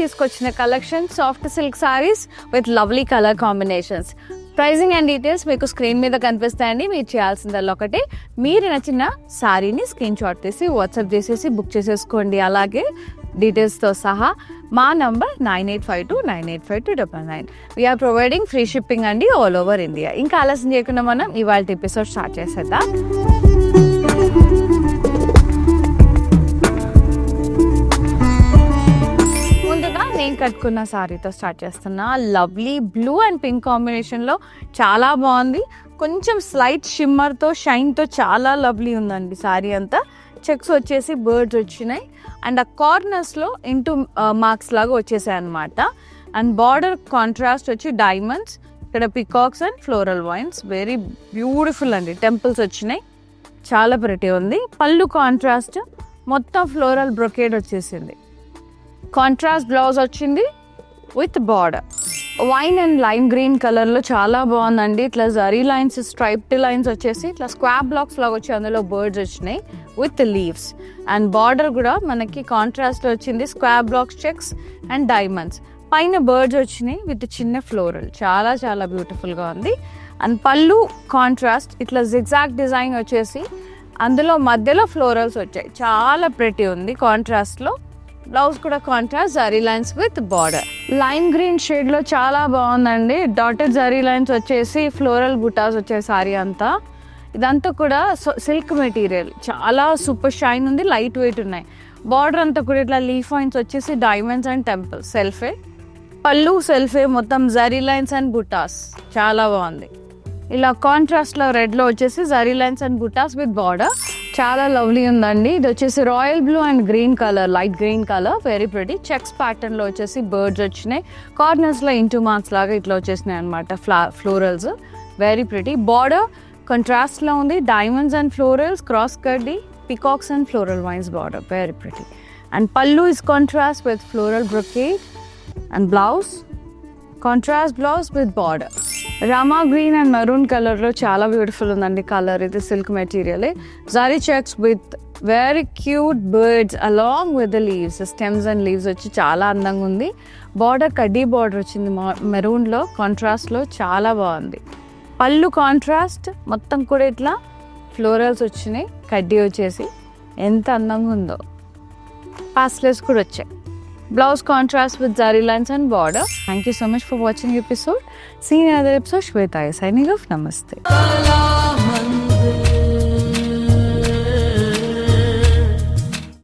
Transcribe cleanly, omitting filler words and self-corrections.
తీసుకొచ్చిన collection soft silk sarees with lovely colour combinations. Pricing and details మీకు screen మీద కనిపిస్తాయండి. మీరు చేయాల్సిందల్లా ఒకటే, మీరు నచ్చిన సారీని స్క్రీన్ షాట్ తీసి వాట్సాప్ చేసేసి బుక్ చేసేసుకోండి. అలాగే డీటెయిల్స్తో సహా మా number 9852985299. We are providing free shipping అండి ఆల్ ఓవర్ ఇండియా. ఇంకా ఆలస్యం చేయకుండా మనం ఇవాళ ఎపిసోడ్ స్టార్ట్ చేసేద్దాం. నేను కట్టుకున్న సారీతో స్టార్ట్ చేస్తున్నా. లవ్లీ బ్లూ అండ్ పింక్ కాంబినేషన్లో చాలా బాగుంది. కొంచెం స్లైట్ షిమ్మర్తో షైన్తో చాలా లవ్లీ ఉందండి సారీ అంతా. చెక్స్ వచ్చేసి బర్డ్స్ వచ్చినాయి అండ్ ఆ కార్నర్స్లో ఇంటూ మార్క్స్ లాగా వచ్చేసాయి అనమాట. అండ్ బార్డర్ కాంట్రాస్ట్ వచ్చి డైమండ్స్, ఇక్కడ peacocks and floral wines, very beautiful అండి. టెంపుల్స్ వచ్చినాయి, చాలా ప్రిటీ ఉంది. పళ్ళు కాంట్రాస్ట్ మొత్తం ఫ్లోరల్ బ్రొకేడ్ వచ్చేసింది. కాంట్రాస్ట్ బ్లౌజ్ వచ్చింది with border. Wine and lime green కలర్లో చాలా బాగుందండి. ఇట్లా జరీ లైన్స్, స్ట్రైప్డ్ లైన్స్ వచ్చేసి ఇట్లా స్క్వార్ బ్లాక్స్ లాగా వచ్చి అందులో బర్డ్స్ వచ్చినాయి విత్ లీవ్స్. అండ్ బార్డర్ కూడా మనకి కాంట్రాస్ట్లో వచ్చింది, square blocks, checks and diamonds. పైన బర్డ్స్ వచ్చినాయి విత్ చిన్న ఫ్లోరల్, చాలా చాలా బ్యూటిఫుల్గా ఉంది. అండ్ పళ్ళు కాంట్రాస్ట్ ఇట్లా జిగ్జాగ్ డిజైన్ వచ్చేసి అందులో మధ్యలో ఫ్లోరల్స్ వచ్చాయి, చాలా ప్రిటీ ఉంది కాంట్రాస్ట్లో. బ్లౌజ్ కూడా contrast, zari lines with border. Lime green షేడ్లో చాలా బాగుందండి. డాటెడ్ జరీ లైన్స్ వచ్చేసి ఫ్లోరల్ బుటాస్ వచ్చాయి సారీ అంతా. ఇదంతా కూడా సిల్క్ మెటీరియల్, చాలా సూపర్ షైన్ ఉంది, లైట్ వెయిట్ ఉన్నాయి. బార్డర్ అంతా కూడా ఇట్లా లీఫ్ వైన్స్ వచ్చేసి డైమండ్స్ అండ్ టెంపుల్స్. సెల్ఫే పళ్ళు, సెల్ఫే మొత్తం జరీ లైన్స్ అండ్ బుటాస్, చాలా బాగుంది. ఇలా కాంట్రాస్ట్లో రెడ్లో వచ్చేసి జరీ లైన్స్ అండ్ బుటాస్ విత్ బార్డర్, చాలా లవ్లీ ఉందండి. ఇది వచ్చేసి royal blue and green colour, light green colour, very pretty. Checks ప్యాటర్న్లో వచ్చేసి బర్డ్స్ వచ్చినాయి, కార్నర్స్లో ఇంటూ మార్క్స్ లాగా ఇట్లా వచ్చేసినాయి అనమాట ఫ్లోరల్స్, వెరీ ప్రిటీ. బార్డర్ కాంట్రాస్ట్లో ఉంది, డైమండ్స్ అండ్ ఫ్లోరల్స్, క్రాస్ కడ్డీ, peacocks and floral vines border, very pretty. And pallu is contrast with floral brocade and blouse contrast blouse with border. Rama green and maroon కలర్లో చాలా beautiful ఉందండి colour. ఇది silk మెటీరియలే. Zari checks with very cute birds along with the leaves, stems and leaves వచ్చి చాలా అందంగా ఉంది. Border కడ్డీ బార్డర్ వచ్చింది మెరూన్లో, కాంట్రాస్ట్లో చాలా బాగుంది. పళ్ళు కాంట్రాస్ట్ మొత్తం కూడా ఇట్లా ఫ్లోరల్స్ వచ్చినాయి, కడ్డీ వచ్చేసి ఎంత అందంగా ఉందో. పాస్లెస్ కూడా వచ్చాయి. Blouse contrast with zari lines and border. Thank you so much for watching the episode. See you in another episode. Shweta signing off. Namaste.